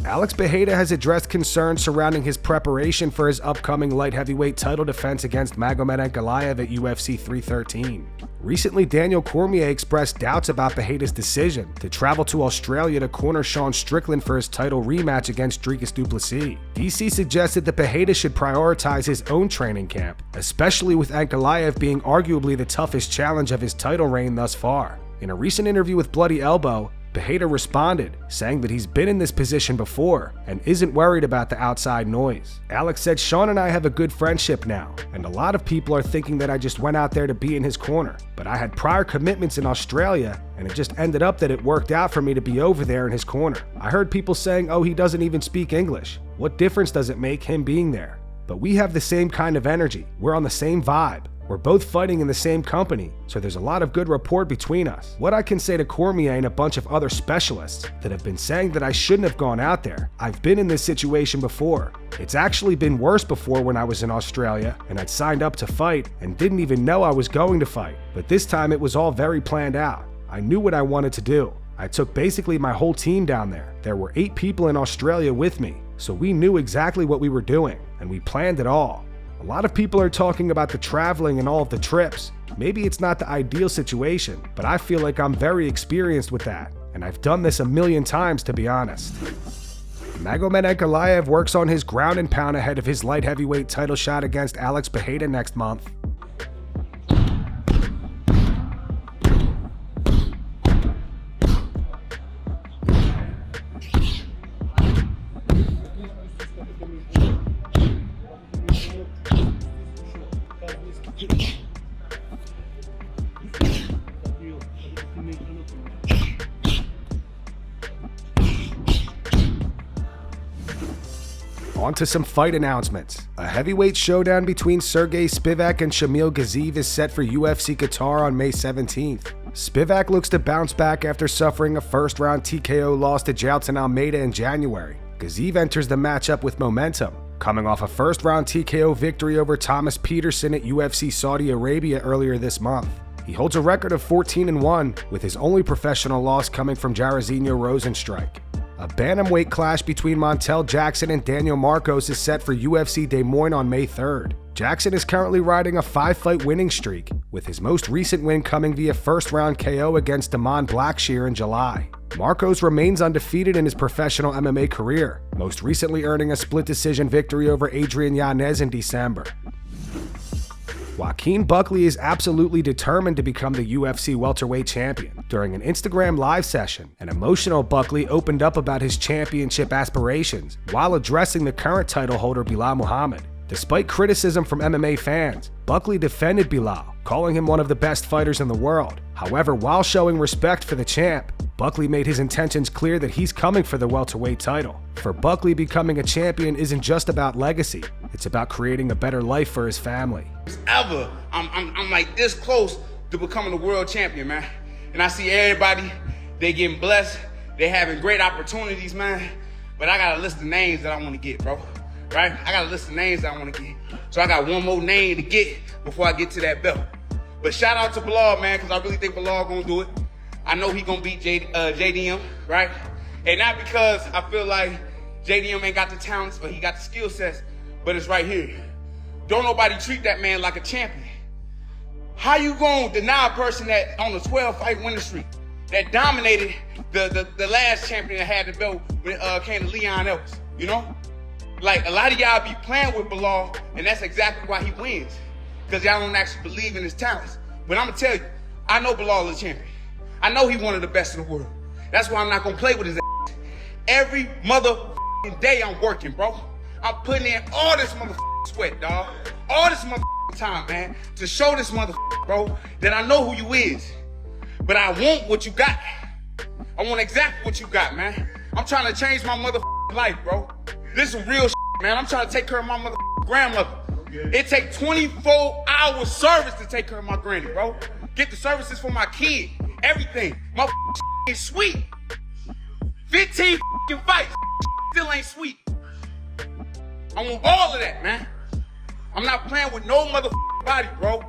Alex Periera has addressed concerns surrounding his preparation for his upcoming light heavyweight title defense against Magomed Ankalaev at UFC 313. Recently, Daniel Cormier expressed doubts about Periera's decision to travel to Australia to corner Sean Strickland for his title rematch against Dricus du Plessis. DC suggested that Periera should prioritize his own training camp, especially with Ankalaev being arguably the toughest challenge of his title reign thus far. In a recent interview with Bloody Elbow, Periera responded, saying that he's been in this position before and isn't worried about the outside noise. Alex said, "Sean and I have a good friendship now, and a lot of people are thinking that I just went out there to be in his corner. But I had prior commitments in Australia, and it just ended up that it worked out for me to be over there in his corner. I heard people saying, oh, he doesn't even speak English. What difference does it make him being there? But we have the same kind of energy. We're on the same vibe. We're both fighting in the same company, so there's a lot of good rapport between us." What I can say to Cormier and a bunch of other specialists that have been saying that I shouldn't have gone out there, I've been in this situation before. It's actually been worse before when I was in Australia and I'd signed up to fight and didn't even know I was going to fight. But this time it was all very planned out. I knew what I wanted to do. I took basically my whole team down there. There were 8 people in Australia with me, so we knew exactly what we were doing and we planned it all. A lot of people are talking about the traveling and all of the trips. Maybe it's not the ideal situation, but I feel like I'm very experienced with that, and I've done this a million times, to be honest. Magomed Ankalaev works on his ground and pound ahead of his light heavyweight title shot against Alex Periera next month. On to some fight announcements. A heavyweight showdown between Sergey Spivak and Shamil Gaziev is set for UFC Qatar on May 17th. Spivak looks to bounce back after suffering a first-round TKO loss to Jailton Almeida in January. Gaziev enters the matchup with momentum, coming off a first-round TKO victory over Thomas Peterson at UFC Saudi Arabia earlier this month. He holds a record of 14-1, with his only professional loss coming from Jairzinho Rozenstruik. A bantamweight clash between Montel Jackson and Daniel Marcos is set for UFC Des Moines on May 3rd. Jackson is currently riding a 5-fight winning streak, with his most recent win coming via first-round KO against Damon Blackshear in July. Marcos remains undefeated in his professional MMA career, most recently earning a split decision victory over Adrian Yanez in December. Joaquin Buckley is absolutely determined to become the UFC welterweight champion. During an Instagram live session, an emotional Buckley opened up about his championship aspirations while addressing the current title holder Belal Muhammad. Despite criticism from MMA fans, Buckley defended Belal, calling him one of the best fighters in the world. However, while showing respect for the champ, Buckley made his intentions clear that he's coming for the welterweight title. For Buckley, becoming a champion isn't just about legacy, it's about creating a better life for his family. I'm like this close to becoming a world champion, man. And I see everybody, they getting blessed, they having great opportunities, man. But I got a list of names that I want to get, bro. Right? I got a list of names that I want to get. So I got one more name to get before I get to that belt. But shout out to Belal, man, because I really think Belal gonna do it. I know he gonna beat JDM, right? And not because I feel like JDM ain't got the talents, but he got the skill sets, but it's right here. Don't nobody treat that man like a champion. How you gonna deny a person that on a 12-fight winning streak, that dominated the last champion that had the belt when it came to Leon Ellis, you know? Like, a lot of y'all be playing with Belal, and that's exactly why he wins, because y'all don't actually believe in his talents. But I'm gonna tell you, I know Belal is a champion. I know he's one of the best in the world. That's why I'm not gonna play with his ass. Every motherfucking day I'm working, bro. I'm putting in all this motherfucking sweat, dog. All this motherfucking time, man, to show this motherfucker, bro, that I know who you is. But I want what you got. I want exactly what you got, man. I'm trying to change my motherfucking life, bro. This is real shit, man. I'm trying to take care of my motherfucking grandmother. It takes 24-hour service to take care of my granny, bro. Get the services for my kid. Everything. My is sweet. 15 fights. Still ain't sweet. I want all of that, man. I'm not playing with no motherfucking body, bro.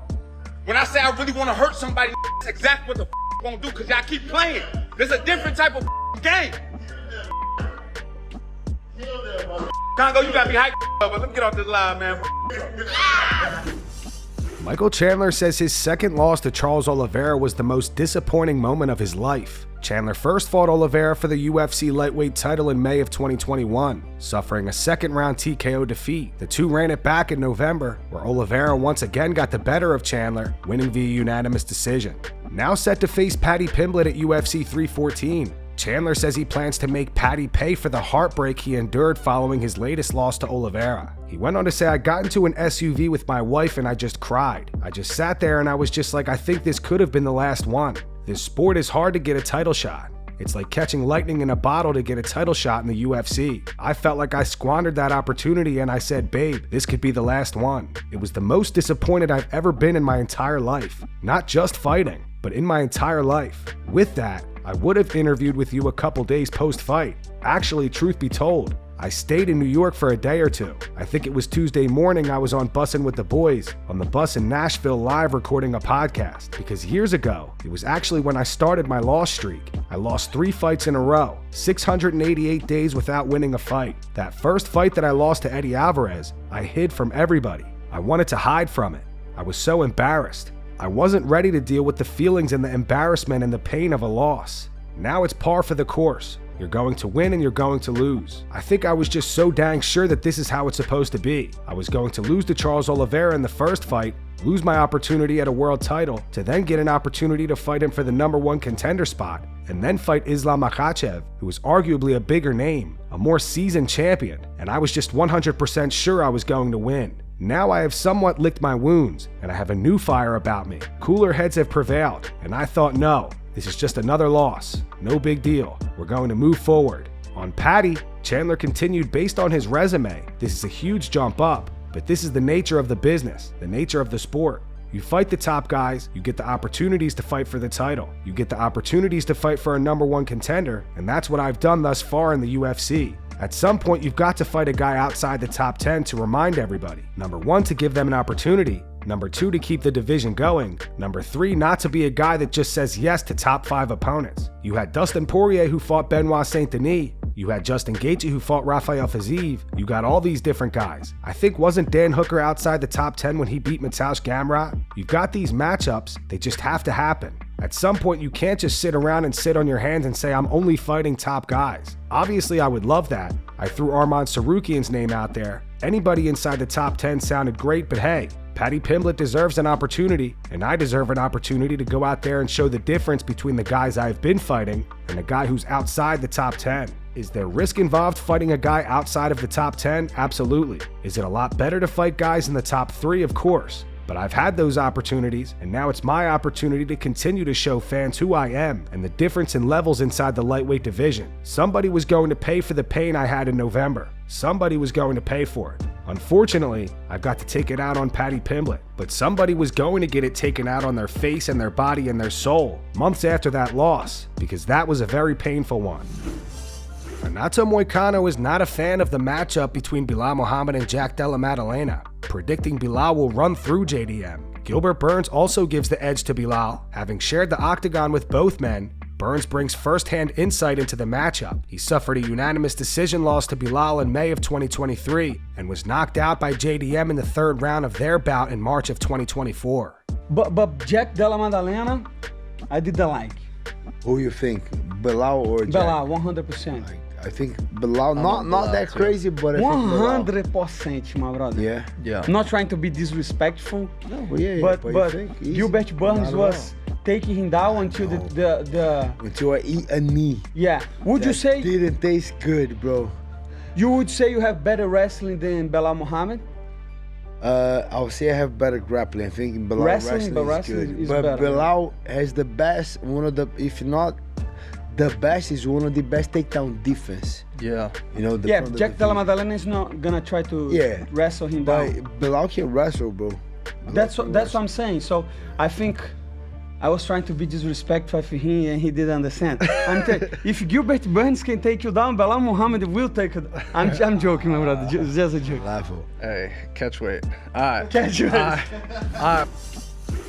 When I say I really want to hurt somebody, that's exactly what the I'm gonna do, because y'all keep playing. There's a different type of game. Congo, you gotta be hyped up, but let me get off this line, man. Michael Chandler says his second loss to Charles Oliveira was the most disappointing moment of his life. Chandler first fought Oliveira for the UFC lightweight title in May of 2021, suffering a second-round TKO defeat. The two ran it back in November, where Oliveira once again got the better of Chandler, winning via unanimous decision. Now set to face Paddy Pimblett at UFC 314. Chandler says he plans to make Paddy pay for the heartbreak he endured following his latest loss to Oliveira. He went on to say, "I got into an SUV with my wife and I just cried. I just sat there and I was just like, I think this could have been the last one. This sport is hard to get a title shot. It's like catching lightning in a bottle to get a title shot in the UFC. I felt like I squandered that opportunity and I said, babe, this could be the last one." It was the most disappointed I've ever been in my entire life. Not just fighting, but in my entire life. With that, I would have interviewed with you a couple days post-fight. Actually, truth be told, I stayed in New York for a day or two. I think it was Tuesday morning I was on Bussin' with the Boys, on the bus in Nashville live recording a podcast. Because years ago, it was actually when I started my loss streak. I lost 3 fights in a row, 688 days without winning a fight. That first fight that I lost to Eddie Alvarez, I hid from everybody. I wanted to hide from it. I was so embarrassed. I wasn't ready to deal with the feelings and the embarrassment and the pain of a loss. Now it's par for the course. You're going to win and you're going to lose. I think I was just so dang sure that this is how it's supposed to be. I was going to lose to Charles Oliveira in the first fight, lose my opportunity at a world title, to then get an opportunity to fight him for the #1 contender spot, and then fight Islam Makhachev, who is arguably a bigger name, a more seasoned champion, and I was just 100% sure I was going to win. Now I have somewhat licked my wounds, and I have a new fire about me. Cooler heads have prevailed, and I thought, no, this is just another loss. No big deal. We're going to move forward. On Paddy, Chandler continued, based on his resume, this is a huge jump up, but this is the nature of the business, the nature of the sport. You fight the top guys, you get the opportunities to fight for the title. You get the opportunities to fight for a #1 contender, and that's what I've done thus far in the UFC. At some point, you've got to fight a guy outside the top 10 to remind everybody. #1, to give them an opportunity. #2, to keep the division going. #3, not to be a guy that just says yes to top 5 opponents. You had Dustin Poirier who fought Benoit Saint-Denis. You had Justin Gaethje who fought Rafael Fiziev. You got all these different guys. I think wasn't Dan Hooker outside the top 10 when he beat Mateusz Gamrot? You've got these matchups, they just have to happen. At some point, you can't just sit around and sit on your hands and say, I'm only fighting top guys. Obviously, I would love that. I threw Arman Sarukian's name out there. Anybody inside the top 10 sounded great, but hey, Paddy Pimblett deserves an opportunity, and I deserve an opportunity to go out there and show the difference between the guys I've been fighting and the guy who's outside the top 10. Is there risk involved fighting a guy outside of the top 10? Absolutely. Is it a lot better to fight guys in the top 3? Of course. But I've had those opportunities, and now it's my opportunity to continue to show fans who I am and the difference in levels inside the lightweight division. Somebody was going to pay for the pain I had in November. Somebody was going to pay for it. Unfortunately, I've got to take it out on Paddy Pimblett, but somebody was going to get it taken out on their face and their body and their soul months after that loss, because that was a very painful one. Renato Moicano is not a fan of the matchup between Belal Muhammad and Jack Della Maddalena, predicting Belal will run through JDM. Gilbert Burns also gives the edge to Belal. Having shared the octagon with both men, Burns brings first-hand insight into the matchup. He suffered a unanimous decision loss to Belal in May of 2023 and was knocked out by JDM in the 3rd round of their bout in March of 2024. But Jack Della Maddalena, I didn't like. Who you think, Belal or Jack? Belal, 100%. I think Belal, not that crazy, but I think 100%, my brother. Yeah. I'm not trying to be disrespectful, no, but Gilbert Burns was taking him down until until I eat a knee. Yeah. Would you say didn't taste good, bro? You would say you have better wrestling than Belal Muhammad? I would say I have better grappling. I think Belal wrestling is good. Is but better. Belal has the best, one of the, if not the best, is one of the best takedown defense. Yeah. You know, Jack Della Maddalena is not gonna try to wrestle him down. But Belal can wrestle, bro. That's what I'm saying. So I think I was trying to be disrespectful for him and he didn't understand. If Gilbert Burns can take you down, Belal Muhammad will take you down. I'm joking, my brother. Just a joke. Level. Hey, catch weight. All right. Catch weight. All right.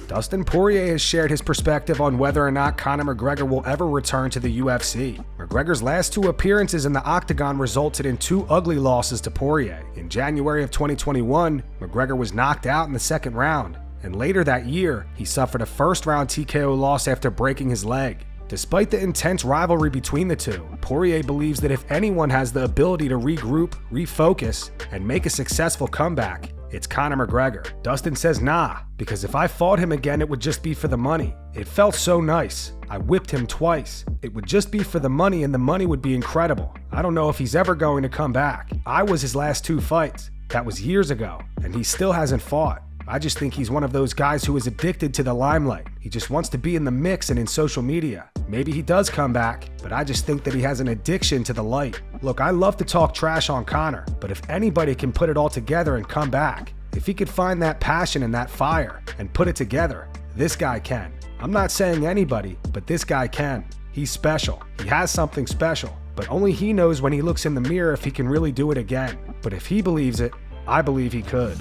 Dustin Poirier has shared his perspective on whether or not Conor McGregor will ever return to the UFC. McGregor's last 2 appearances in the octagon resulted in 2 ugly losses to Poirier. In January of 2021, McGregor was knocked out in the 2nd round, and later that year, he suffered a first-round TKO loss after breaking his leg. Despite the intense rivalry between the two, Poirier believes that if anyone has the ability to regroup, refocus, and make a successful comeback, it's Conor McGregor. Dustin says nah, because if I fought him again, it would just be for the money. It felt so nice. I whipped him twice. It would just be for the money, and the money would be incredible. I don't know if he's ever going to come back. I was his last 2 fights. That was years ago, and he still hasn't fought. I just think he's one of those guys who is addicted to the limelight. He just wants to be in the mix and in social media. Maybe he does come back, but I just think that he has an addiction to the light. Look, I love to talk trash on Conor, but if anybody can put it all together and come back, if he could find that passion and that fire and put it together, this guy can. I'm not saying anybody, but this guy can. He's special. He has something special, but only he knows when he looks in the mirror if he can really do it again. But if he believes it, I believe he could.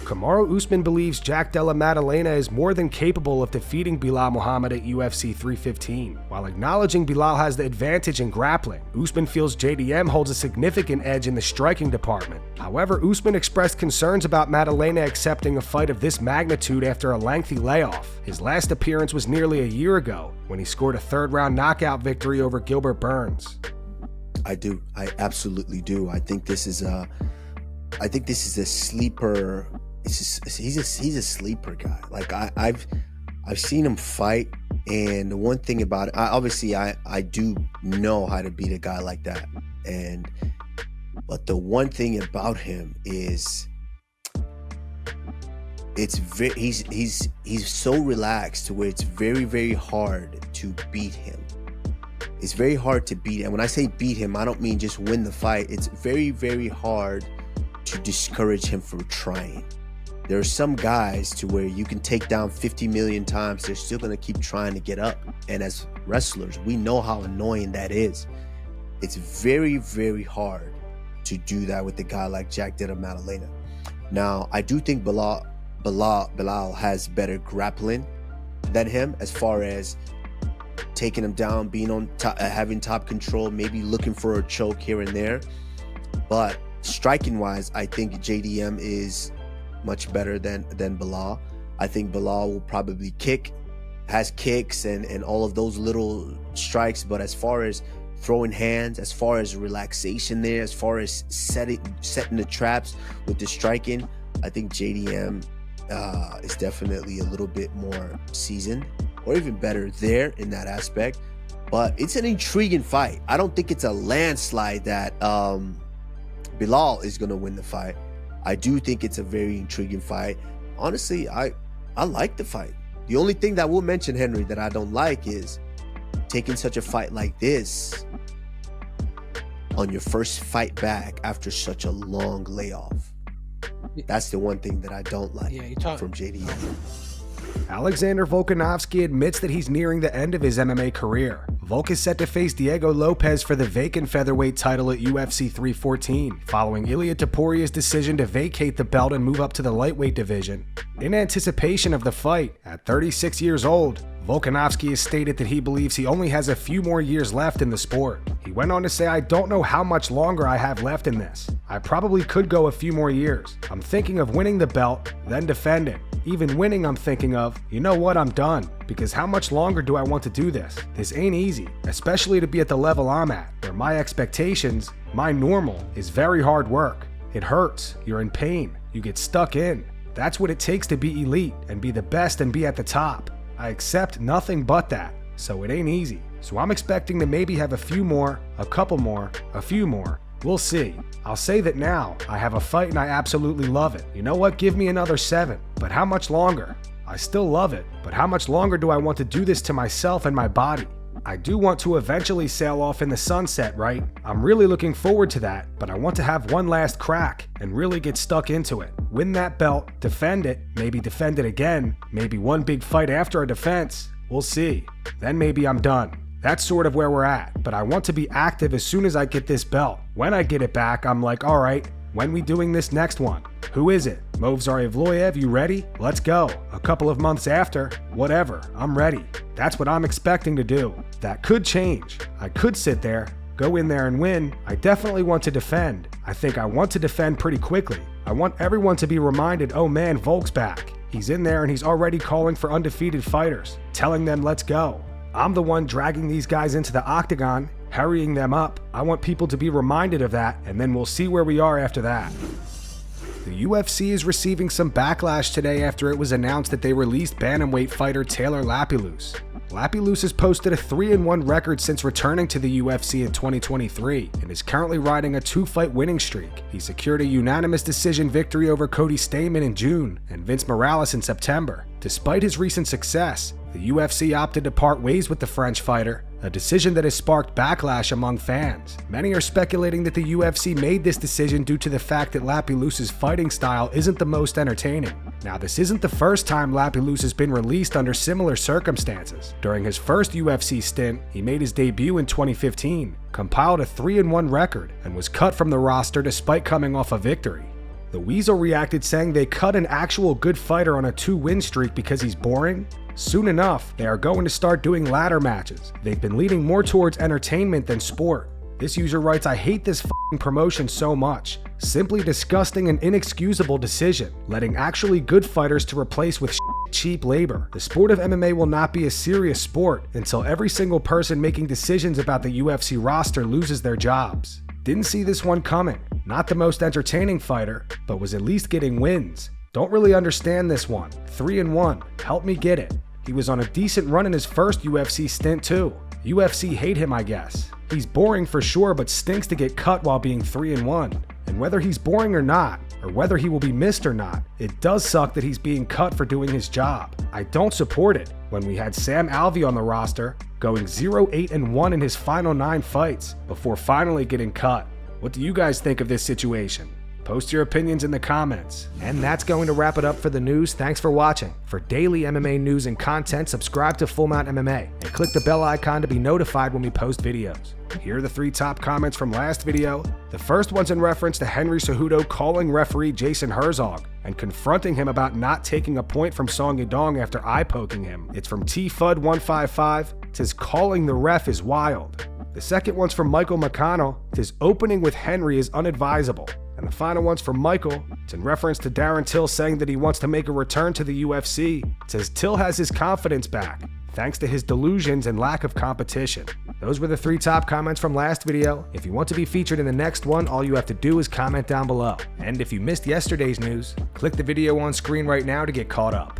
Kamaru Usman believes Jack Della Maddalena is more than capable of defeating Belal Muhammad at UFC 315. While acknowledging Belal has the advantage in grappling, Usman feels JDM holds a significant edge in the striking department. However, Usman expressed concerns about Maddalena accepting a fight of this magnitude after a lengthy layoff. His last appearance was nearly a year ago, when he scored a 3rd-round knockout victory over Gilbert Burns. I do. I absolutely do. I think this is a sleeper. He's a sleeper guy. Like I've seen him fight, and the one thing about it, I do know how to beat a guy like that. But the one thing about him is he's so relaxed to where it's very, very hard to beat him. It's very hard to beat him. When I say beat him, I don't mean just win the fight. It's very, very hard to discourage him from trying. There are some guys to where you can take down 50 million times, they're still going to keep trying to get up. And as wrestlers, we know how annoying that is. It's very, very hard to do that with a guy like Jack Della Maddalena. Now, I do think Belal has better grappling than him as far as taking him down, being on top, having top control, maybe looking for a choke here and there. But striking-wise, I think JDM is much better than Belal. I think Belal will probably has kicks and all of those little strikes, but as far as throwing hands, as far as relaxation there, as far as setting the traps with the striking, I think JDM is definitely a little bit more seasoned, or even better there in that aspect. But it's an intriguing fight. I don't think it's a landslide that Belal is going to win the fight. I do think it's a very intriguing fight. Honestly, I like the fight. The only thing that we'll mention, Henry, that I don't like is taking such a fight like this on your first fight back after such a long layoff. That's the one thing that I don't like from JDM. Alexander Volkanovski admits that he's nearing the end of his MMA career. Volk is set to face Diego Lopez for the vacant featherweight title at UFC 314, following Ilia Toporia's decision to vacate the belt and move up to the lightweight division. In anticipation of the fight, at 36 years old, Volkanovski has stated that he believes he only has a few more years left in the sport. He went on to say, "I don't know how much longer I have left in this. I probably could go a few more years. I'm thinking of winning the belt, then defending. Even winning, I'm thinking of, you know what, I'm done. Because how much longer do I want to do this? This ain't easy, especially to be at the level I'm at, where my expectations, my normal, is very hard work. It hurts, you're in pain, you get stuck in. That's what it takes to be elite and be the best and be at the top. I accept nothing but that, so it ain't easy. So I'm expecting to maybe have a few more, a couple more, a few more. We'll see. I'll say that now, I have a fight and I absolutely love it. You know what, give me another 7. But how much longer? I still love it, but how much longer do I want to do this to myself and my body? I do want to eventually sail off in the sunset, right? I'm really looking forward to that, but I want to have one last crack and really get stuck into it. Win that belt, defend it, maybe defend it again, maybe one big fight after a defense. We'll see. Then maybe I'm done. That's sort of where we're at, but I want to be active as soon as I get this belt. When I get it back, I'm like, all right, when we doing this next one? Who is it? Movsar Evloev, you ready? Let's go. A couple of months after, whatever, I'm ready. That's what I'm expecting to do. That could change. I could sit there, go in there and win. I definitely want to defend. I think I want to defend pretty quickly. I want everyone to be reminded, oh man, Volk's back. He's in there and he's already calling for undefeated fighters, telling them let's go. I'm the one dragging these guys into the octagon, hurrying them up. I want people to be reminded of that, and then we'll see where we are after that. The UFC is receiving some backlash today after it was announced that they released bantamweight fighter Taylor Lapilus. Lapilus has posted a 3-1 record since returning to the UFC in 2023 and is currently riding a 2-fight winning streak. He secured a unanimous decision victory over Cody Stamann in June and Vince Morales in September. Despite his recent success, the UFC opted to part ways with the French fighter, a decision that has sparked backlash among fans. Many are speculating that the UFC made this decision due to the fact that Lapilus's fighting style isn't the most entertaining. Now, this isn't the first time Lapilus has been released under similar circumstances. During his first UFC stint, he made his debut in 2015, compiled a 3-1 record, and was cut from the roster despite coming off a victory. The Weasel reacted saying they cut an actual good fighter on a 2-win streak because he's boring. Soon enough, they are going to start doing ladder matches. They've been leaning more towards entertainment than sport. This user writes, I hate this promotion so much. Simply disgusting and inexcusable decision, letting actually good fighters to replace with cheap labor. The sport of MMA will not be a serious sport until every single person making decisions about the UFC roster loses their jobs. Didn't see this one coming. Not the most entertaining fighter, but was at least getting wins. Don't really understand this one. 3-1. Help me get it. He was on a decent run in his first UFC stint too. UFC hate him, I guess. He's boring for sure, but stinks to get cut while being 3-1. And whether he's boring or not, or whether he will be missed or not, it does suck that he's being cut for doing his job. I don't support it. When we had Sam Alvey on the roster, going 0-8-1 in his final 9 fights, before finally getting cut. What do you guys think of this situation? Post your opinions in the comments. And that's going to wrap it up for the news. Thanks for watching. For daily MMA news and content, subscribe to Full Mount MMA and click the bell icon to be notified when we post videos. Here are the 3 top comments from last video. The first one's in reference to Henry Cejudo calling referee Jason Herzog and confronting him about not taking a point from Song Yadong after eye-poking him. It's from TFUD155. It says calling the ref is wild. The second one's from Michael McConnell. It says opening with Henry is unadvisable. And the final one's from Michael. It's in reference to Darren Till saying that he wants to make a return to the UFC. It says Till has his confidence back, thanks to his delusions and lack of competition. Those were the 3 top comments from last video. If you want to be featured in the next one, all you have to do is comment down below. And if you missed yesterday's news, click the video on screen right now to get caught up.